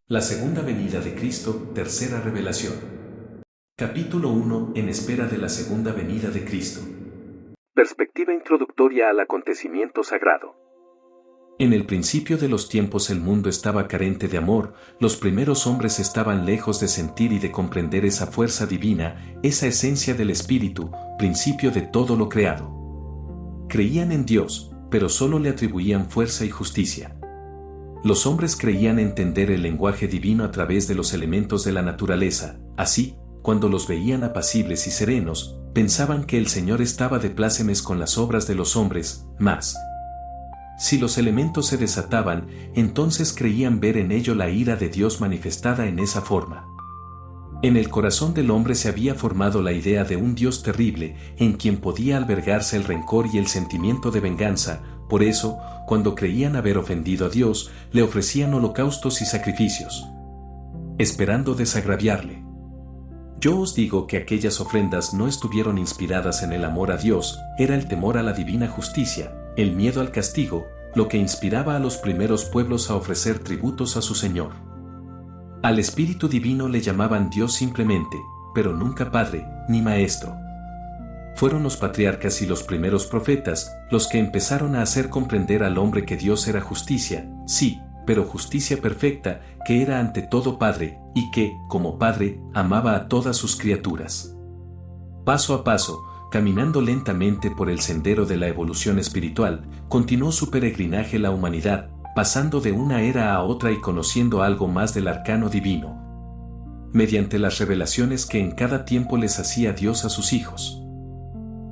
La segunda venida de Cristo, tercera revelación. Capítulo 1. En espera de la segunda venida de Cristo. Perspectiva introductoria al acontecimiento sagrado. En el principio de los tiempos el mundo estaba carente de amor, los primeros hombres estaban lejos de sentir y de comprender esa fuerza divina, esa esencia del Espíritu, principio de todo lo creado. Creían en Dios, pero solo le atribuían fuerza y justicia. Los hombres creían entender el lenguaje divino a través de los elementos de la naturaleza, así, cuando los veían apacibles y serenos, pensaban que el Señor estaba de plácemes con las obras de los hombres, mas si los elementos se desataban, entonces creían ver en ello la ira de Dios manifestada en esa forma. En el corazón del hombre se había formado la idea de un Dios terrible, en quien podía albergarse el rencor y el sentimiento de venganza. Por eso, cuando creían haber ofendido a Dios, le ofrecían holocaustos y sacrificios, esperando desagraviarle. Yo os digo que aquellas ofrendas no estuvieron inspiradas en el amor a Dios, era el temor a la divina justicia, el miedo al castigo, lo que inspiraba a los primeros pueblos a ofrecer tributos a su Señor. Al Espíritu Divino le llamaban Dios simplemente, pero nunca Padre, ni Maestro. Fueron los patriarcas y los primeros profetas los que empezaron a hacer comprender al hombre que Dios era justicia, sí, pero justicia perfecta, que era ante todo Padre, y que, como Padre, amaba a todas sus criaturas. Paso a paso, caminando lentamente por el sendero de la evolución espiritual, continuó su peregrinaje la humanidad, pasando de una era a otra y conociendo algo más del arcano divino, mediante las revelaciones que en cada tiempo les hacía Dios a sus hijos.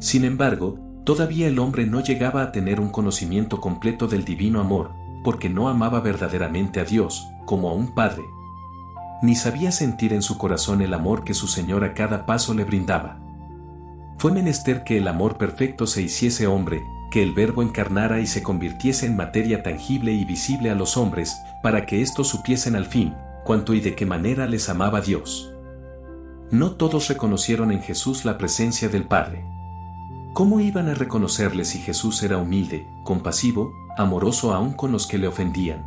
Sin embargo, todavía el hombre no llegaba a tener un conocimiento completo del divino amor, porque no amaba verdaderamente a Dios, como a un padre, ni sabía sentir en su corazón el amor que su Señor a cada paso le brindaba. Fue menester que el amor perfecto se hiciese hombre, que el Verbo encarnara y se convirtiese en materia tangible y visible a los hombres, para que éstos supiesen al fin, cuánto y de qué manera les amaba Dios. No todos reconocieron en Jesús la presencia del Padre. ¿Cómo iban a reconocerle si Jesús era humilde, compasivo, amoroso aún con los que le ofendían?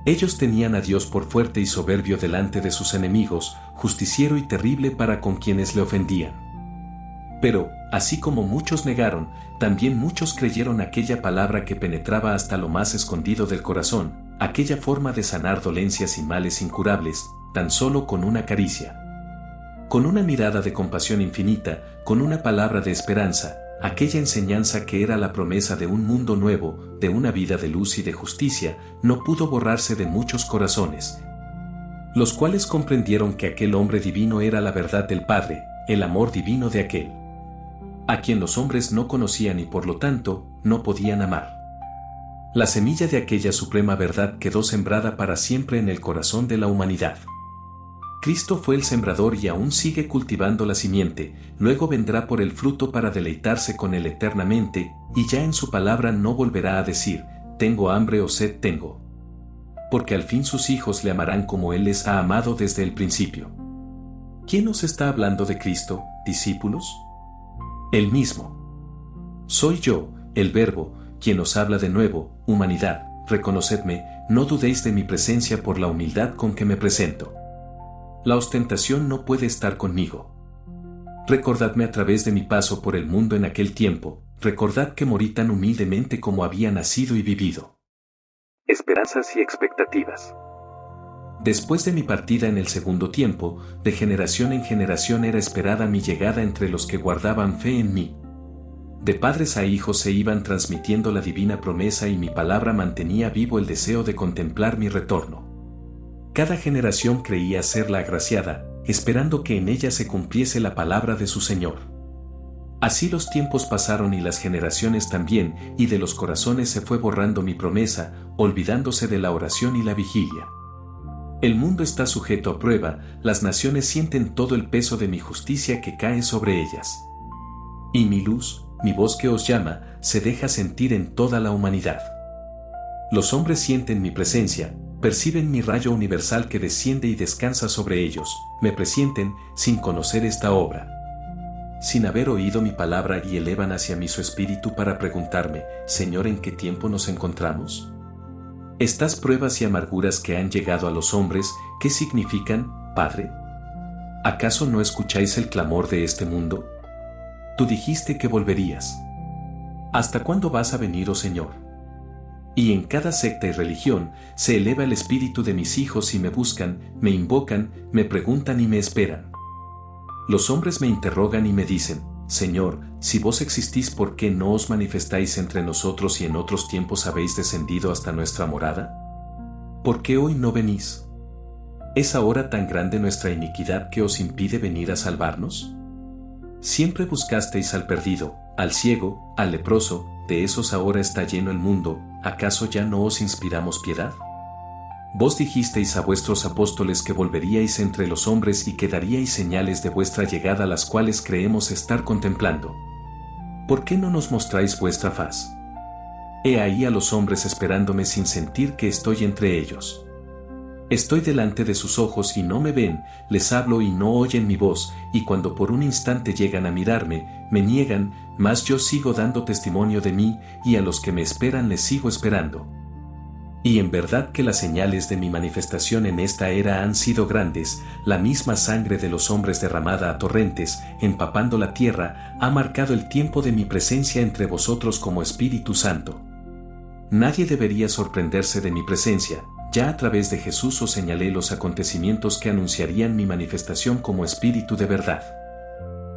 Ellos tenían a Dios por fuerte y soberbio delante de sus enemigos, justiciero y terrible para con quienes le ofendían. Pero, así como muchos negaron, también muchos creyeron aquella palabra que penetraba hasta lo más escondido del corazón, aquella forma de sanar dolencias y males incurables, tan solo con una caricia. Con una mirada de compasión infinita, con una palabra de esperanza, aquella enseñanza que era la promesa de un mundo nuevo, de una vida de luz y de justicia, no pudo borrarse de muchos corazones, los cuales comprendieron que aquel hombre divino era la verdad del Padre, el amor divino de aquel, a quien los hombres no conocían y por lo tanto, no podían amar. La semilla de aquella suprema verdad quedó sembrada para siempre en el corazón de la humanidad. Cristo fue el sembrador y aún sigue cultivando la simiente, luego vendrá por el fruto para deleitarse con él eternamente, y ya en su palabra no volverá a decir, tengo hambre o sed tengo. Porque al fin sus hijos le amarán como él les ha amado desde el principio. ¿Quién os está hablando de Cristo, discípulos? Él mismo. Soy yo, el Verbo, quien os habla de nuevo, humanidad, reconocedme, no dudéis de mi presencia por la humildad con que me presento. La ostentación no puede estar conmigo. Recordadme a través de mi paso por el mundo en aquel tiempo, recordad que morí tan humildemente como había nacido y vivido. Esperanzas y expectativas. Después de mi partida en el segundo tiempo, de generación en generación era esperada mi llegada entre los que guardaban fe en mí. De padres a hijos se iban transmitiendo la divina promesa y mi palabra mantenía vivo el deseo de contemplar mi retorno. Cada generación creía ser la agraciada, esperando que en ella se cumpliese la palabra de su Señor. Así los tiempos pasaron y las generaciones también, y de los corazones se fue borrando mi promesa, olvidándose de la oración y la vigilia. El mundo está sujeto a prueba, las naciones sienten todo el peso de mi justicia que cae sobre ellas. Y mi luz, mi voz que os llama, se deja sentir en toda la humanidad. Los hombres sienten mi presencia, perciben mi rayo universal que desciende y descansa sobre ellos, me presienten, sin conocer esta obra, sin haber oído mi palabra y elevan hacia mí su espíritu para preguntarme, Señor, ¿en qué tiempo nos encontramos? Estas pruebas y amarguras que han llegado a los hombres, ¿qué significan, Padre? ¿Acaso no escucháis el clamor de este mundo? Tú dijiste que volverías. ¿Hasta cuándo vas a venir, oh Señor? Y en cada secta y religión se eleva el espíritu de mis hijos y me buscan, me invocan, me preguntan y me esperan. Los hombres me interrogan y me dicen, Señor, si vos existís, ¿por qué no os manifestáis entre nosotros y en otros tiempos habéis descendido hasta nuestra morada? ¿Por qué hoy no venís? ¿Es ahora tan grande nuestra iniquidad que os impide venir a salvarnos? Siempre buscasteis al perdido, al ciego, al leproso, de esos ahora está lleno el mundo, ¿acaso ya no os inspiramos piedad? Vos dijisteis a vuestros apóstoles que volveríais entre los hombres y que daríais señales de vuestra llegada, las cuales creemos estar contemplando. ¿Por qué no nos mostráis vuestra faz? He ahí a los hombres esperándome sin sentir que estoy entre ellos. Estoy delante de sus ojos y no me ven, les hablo y no oyen mi voz, y cuando por un instante llegan a mirarme, me niegan, mas yo sigo dando testimonio de mí, y a los que me esperan les sigo esperando. Y en verdad que las señales de mi manifestación en esta era han sido grandes, la misma sangre de los hombres derramada a torrentes, empapando la tierra, ha marcado el tiempo de mi presencia entre vosotros como Espíritu Santo. Nadie debería sorprenderse de mi presencia, ya a través de Jesús os señalé los acontecimientos que anunciarían mi manifestación como Espíritu de verdad.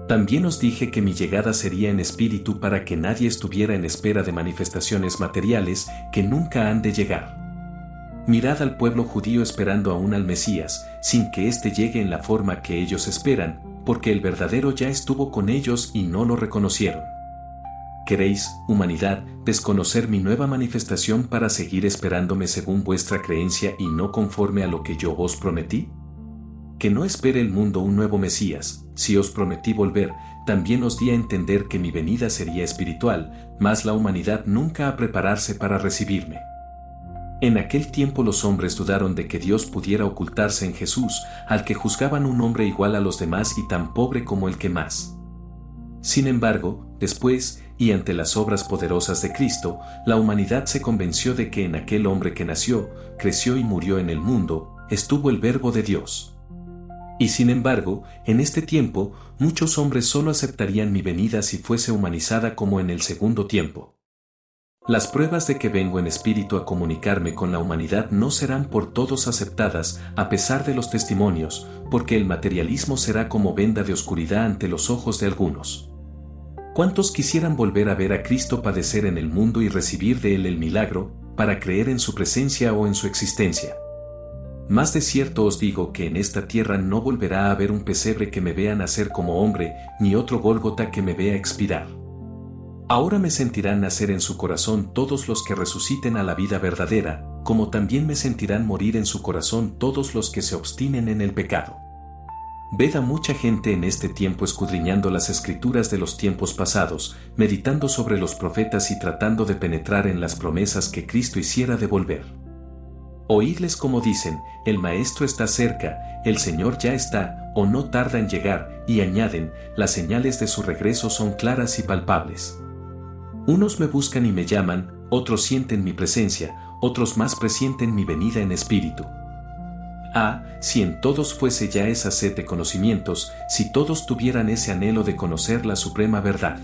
También os dije que mi llegada sería en espíritu para que nadie estuviera en espera de manifestaciones materiales que nunca han de llegar. Mirad al pueblo judío esperando aún al Mesías, sin que éste llegue en la forma que ellos esperan, porque el verdadero ya estuvo con ellos y no lo reconocieron. ¿Queréis, humanidad, desconocer mi nueva manifestación para seguir esperándome según vuestra creencia y no conforme a lo que yo os prometí? Que no espere el mundo un nuevo Mesías. Si os prometí volver, también os di a entender que mi venida sería espiritual, mas la humanidad nunca ha prepararse para recibirme. En aquel tiempo los hombres dudaron de que Dios pudiera ocultarse en Jesús, al que juzgaban un hombre igual a los demás y tan pobre como el que más. Sin embargo, después, y ante las obras poderosas de Cristo, la humanidad se convenció de que en aquel hombre que nació, creció y murió en el mundo, estuvo el Verbo de Dios. Y sin embargo, en este tiempo, muchos hombres solo aceptarían mi venida si fuese humanizada como en el segundo tiempo. Las pruebas de que vengo en espíritu a comunicarme con la humanidad no serán por todos aceptadas, a pesar de los testimonios, porque el materialismo será como venda de oscuridad ante los ojos de algunos. ¿Cuántos quisieran volver a ver a Cristo padecer en el mundo y recibir de él el milagro, para creer en su presencia o en su existencia? Más de cierto os digo que en esta tierra no volverá a haber un pesebre que me vea nacer como hombre, ni otro Gólgota que me vea expirar. Ahora me sentirán nacer en su corazón todos los que resuciten a la vida verdadera, como también me sentirán morir en su corazón todos los que se obstinen en el pecado. Ved a mucha gente en este tiempo escudriñando las escrituras de los tiempos pasados, meditando sobre los profetas y tratando de penetrar en las promesas que Cristo hiciera de volver. Oídles como dicen, el Maestro está cerca, el Señor ya está, o no tarda en llegar, y añaden, las señales de su regreso son claras y palpables. Unos me buscan y me llaman, otros sienten mi presencia, otros más presienten mi venida en espíritu. Ah, si en todos fuese ya esa sed de conocimientos, si todos tuvieran ese anhelo de conocer la suprema verdad.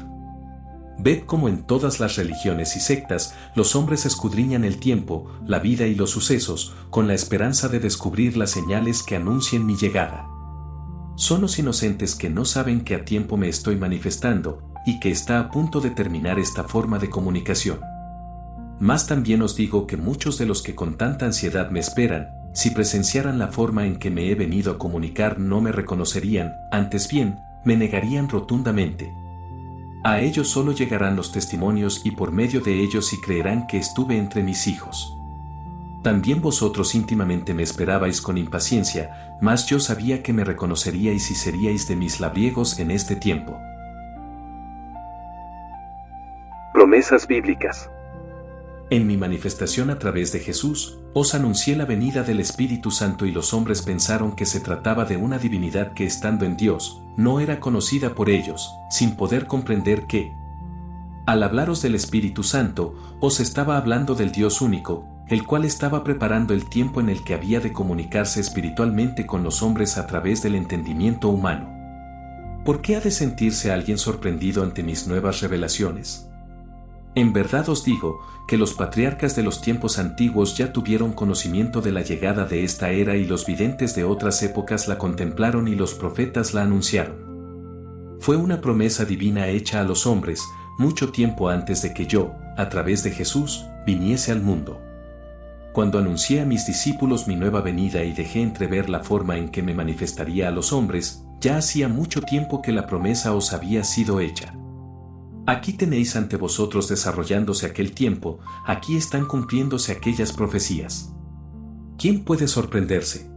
Ved cómo en todas las religiones y sectas los hombres escudriñan el tiempo, la vida y los sucesos, con la esperanza de descubrir las señales que anuncien mi llegada. Son los inocentes que no saben que a tiempo me estoy manifestando, y que está a punto de terminar esta forma de comunicación. Mas también os digo que muchos de los que con tanta ansiedad me esperan, si presenciaran la forma en que me he venido a comunicar no me reconocerían, antes bien, me negarían rotundamente. A ellos solo llegarán los testimonios y por medio de ellos sí creerán que estuve entre mis hijos. También vosotros íntimamente me esperabais con impaciencia, mas yo sabía que me reconoceríais y seríais de mis labriegos en este tiempo. Promesas bíblicas. En mi manifestación a través de Jesús, os anuncié la venida del Espíritu Santo y los hombres pensaron que se trataba de una divinidad que estando en Dios, no era conocida por ellos, sin poder comprender que, al hablaros del Espíritu Santo, os estaba hablando del Dios único, el cual estaba preparando el tiempo en el que había de comunicarse espiritualmente con los hombres a través del entendimiento humano. ¿Por qué ha de sentirse alguien sorprendido ante mis nuevas revelaciones? En verdad os digo que los patriarcas de los tiempos antiguos ya tuvieron conocimiento de la llegada de esta era y los videntes de otras épocas la contemplaron y los profetas la anunciaron. Fue una promesa divina hecha a los hombres mucho tiempo antes de que yo, a través de Jesús, viniese al mundo. Cuando anuncié a mis discípulos mi nueva venida y dejé entrever la forma en que me manifestaría a los hombres, ya hacía mucho tiempo que la promesa os había sido hecha. Aquí tenéis ante vosotros desarrollándose aquel tiempo, aquí están cumpliéndose aquellas profecías. ¿Quién puede sorprenderse?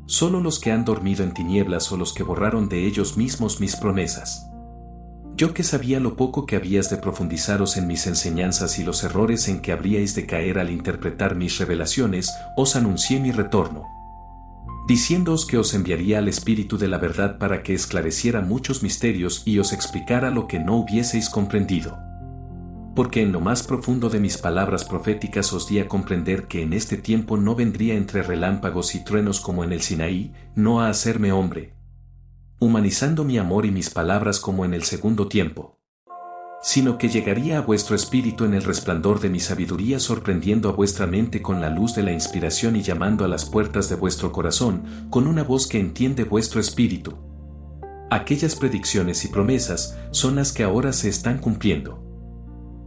Solo los que han dormido en tinieblas o los que borraron de ellos mismos mis promesas. Yo que sabía lo poco que habías de profundizaros en mis enseñanzas y los errores en que habríais de caer al interpretar mis revelaciones, os anuncié mi retorno, diciéndoos que os enviaría al Espíritu de la verdad para que esclareciera muchos misterios y os explicara lo que no hubieseis comprendido. Porque en lo más profundo de mis palabras proféticas os di a comprender que en este tiempo no vendría entre relámpagos y truenos como en el Sinaí, no a hacerme hombre, humanizando mi amor y mis palabras como en el segundo tiempo, sino que llegaría a vuestro espíritu en el resplandor de mi sabiduría, sorprendiendo a vuestra mente con la luz de la inspiración y llamando a las puertas de vuestro corazón con una voz que entiende vuestro espíritu. Aquellas predicciones y promesas son las que ahora se están cumpliendo.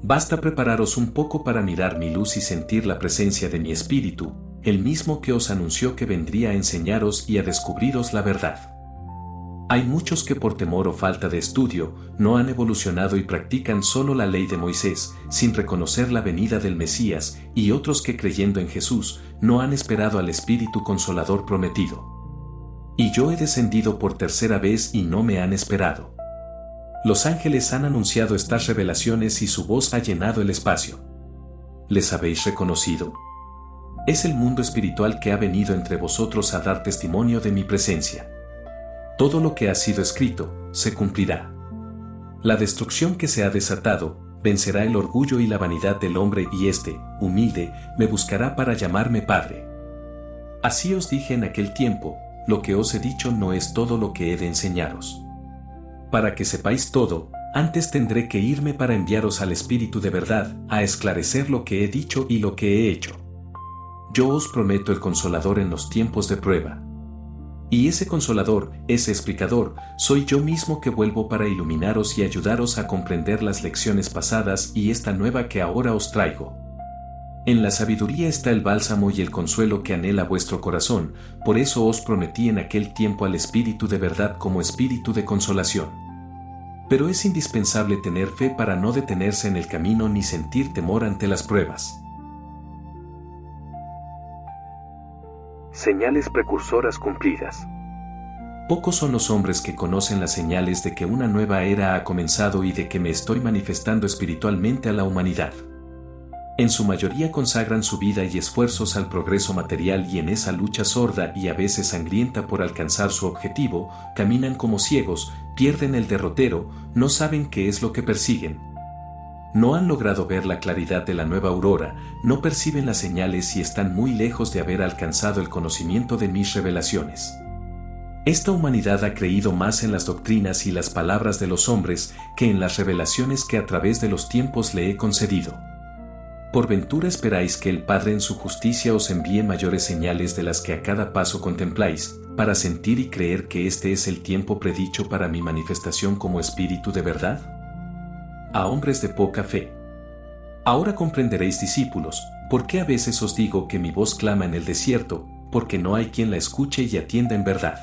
Basta prepararos un poco para mirar mi luz y sentir la presencia de mi espíritu, el mismo que os anunció que vendría a enseñaros y a descubriros la verdad. Hay muchos que por temor o falta de estudio no han evolucionado y practican solo la ley de Moisés, sin reconocer la venida del Mesías, y otros que creyendo en Jesús no han esperado al Espíritu Consolador prometido. Y yo he descendido por tercera vez y no me han esperado. Los ángeles han anunciado estas revelaciones y su voz ha llenado el espacio. ¿Les habéis reconocido? Es el mundo espiritual que ha venido entre vosotros a dar testimonio de mi presencia. Todo lo que ha sido escrito, se cumplirá. La destrucción que se ha desatado, vencerá el orgullo y la vanidad del hombre y éste, humilde, me buscará para llamarme Padre. Así os dije en aquel tiempo, lo que os he dicho no es todo lo que he de enseñaros. Para que sepáis todo, antes tendré que irme para enviaros al Espíritu de verdad, a esclarecer lo que he dicho y lo que he hecho. Yo os prometo el Consolador en los tiempos de prueba. Y ese Consolador, ese explicador, soy yo mismo que vuelvo para iluminaros y ayudaros a comprender las lecciones pasadas y esta nueva que ahora os traigo. En la sabiduría está el bálsamo y el consuelo que anhela vuestro corazón, por eso os prometí en aquel tiempo al Espíritu de verdad como Espíritu de consolación. Pero es indispensable tener fe para no detenerse en el camino ni sentir temor ante las pruebas. Señales precursoras cumplidas. Pocos son los hombres que conocen las señales de que una nueva era ha comenzado y de que me estoy manifestando espiritualmente a la humanidad. En su mayoría consagran su vida y esfuerzos al progreso material y en esa lucha sorda y a veces sangrienta por alcanzar su objetivo, caminan como ciegos, pierden el derrotero, no saben qué es lo que persiguen. No han logrado ver la claridad de la nueva aurora, no perciben las señales y están muy lejos de haber alcanzado el conocimiento de mis revelaciones. Esta humanidad ha creído más en las doctrinas y las palabras de los hombres que en las revelaciones que a través de los tiempos le he concedido. ¿Por ventura esperáis que el Padre en su justicia os envíe mayores señales de las que a cada paso contempláis, para sentir y creer que este es el tiempo predicho para mi manifestación como Espíritu de verdad? A hombres de poca fe. Ahora comprenderéis, discípulos, por qué a veces os digo que mi voz clama en el desierto, porque no hay quien la escuche y atienda en verdad.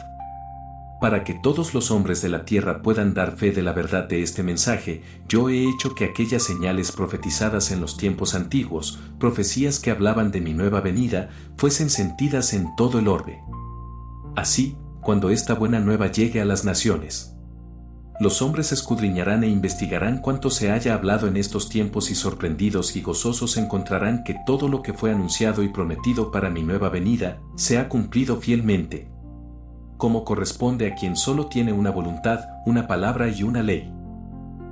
Para que todos los hombres de la tierra puedan dar fe de la verdad de este mensaje, yo he hecho que aquellas señales profetizadas en los tiempos antiguos, profecías que hablaban de mi nueva venida, fuesen sentidas en todo el orbe. Así, cuando esta buena nueva llegue a las naciones, los hombres escudriñarán e investigarán cuanto se haya hablado en estos tiempos y sorprendidos y gozosos encontrarán que todo lo que fue anunciado y prometido para mi nueva venida, se ha cumplido fielmente, como corresponde a quien solo tiene una voluntad, una palabra y una ley.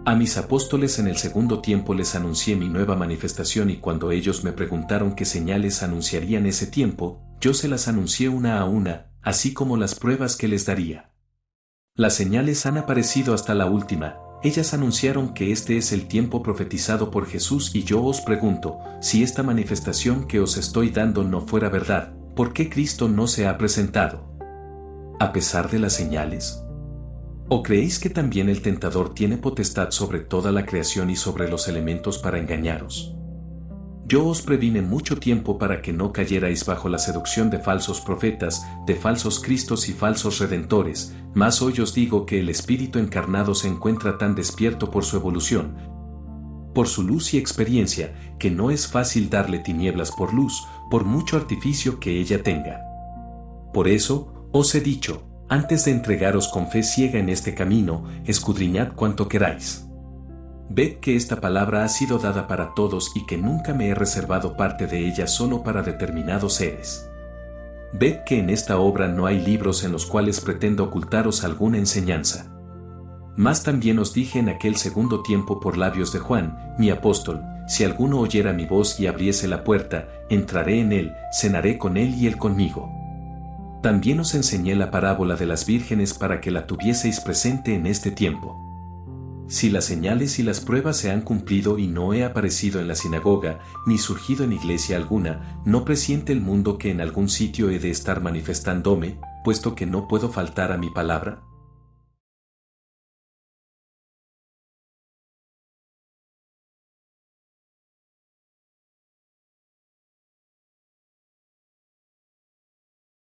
A mis apóstoles en el segundo tiempo les anuncié mi nueva manifestación y cuando ellos me preguntaron qué señales anunciarían ese tiempo, yo se las anuncié una a una, así como las pruebas que les daría. Las señales han aparecido hasta la última, ellas anunciaron que este es el tiempo profetizado por Jesús y yo os pregunto, si esta manifestación que os estoy dando no fuera verdad, ¿por qué Cristo no se ha presentado? ¿A pesar de las señales? ¿O creéis que también el tentador tiene potestad sobre toda la creación y sobre los elementos para engañaros? Yo os previne mucho tiempo para que no cayerais bajo la seducción de falsos profetas, de falsos cristos y falsos redentores, mas hoy os digo que el espíritu encarnado se encuentra tan despierto por su evolución, por su luz y experiencia, que no es fácil darle tinieblas por luz, por mucho artificio que ella tenga. Por eso, os he dicho, antes de entregaros con fe ciega en este camino, escudriñad cuanto queráis. Ved que esta palabra ha sido dada para todos y que nunca me he reservado parte de ella solo para determinados seres. Ved que en esta obra no hay libros en los cuales pretendo ocultaros alguna enseñanza. Mas también os dije en aquel segundo tiempo por labios de Juan, mi apóstol, si alguno oyera mi voz y abriese la puerta, entraré en él, cenaré con él y él conmigo. También os enseñé la parábola de las vírgenes para que la tuvieseis presente en este tiempo. Si las señales y las pruebas se han cumplido y no he aparecido en la sinagoga, ni surgido en iglesia alguna, ¿no presiente el mundo que en algún sitio he de estar manifestándome, puesto que no puedo faltar a mi palabra?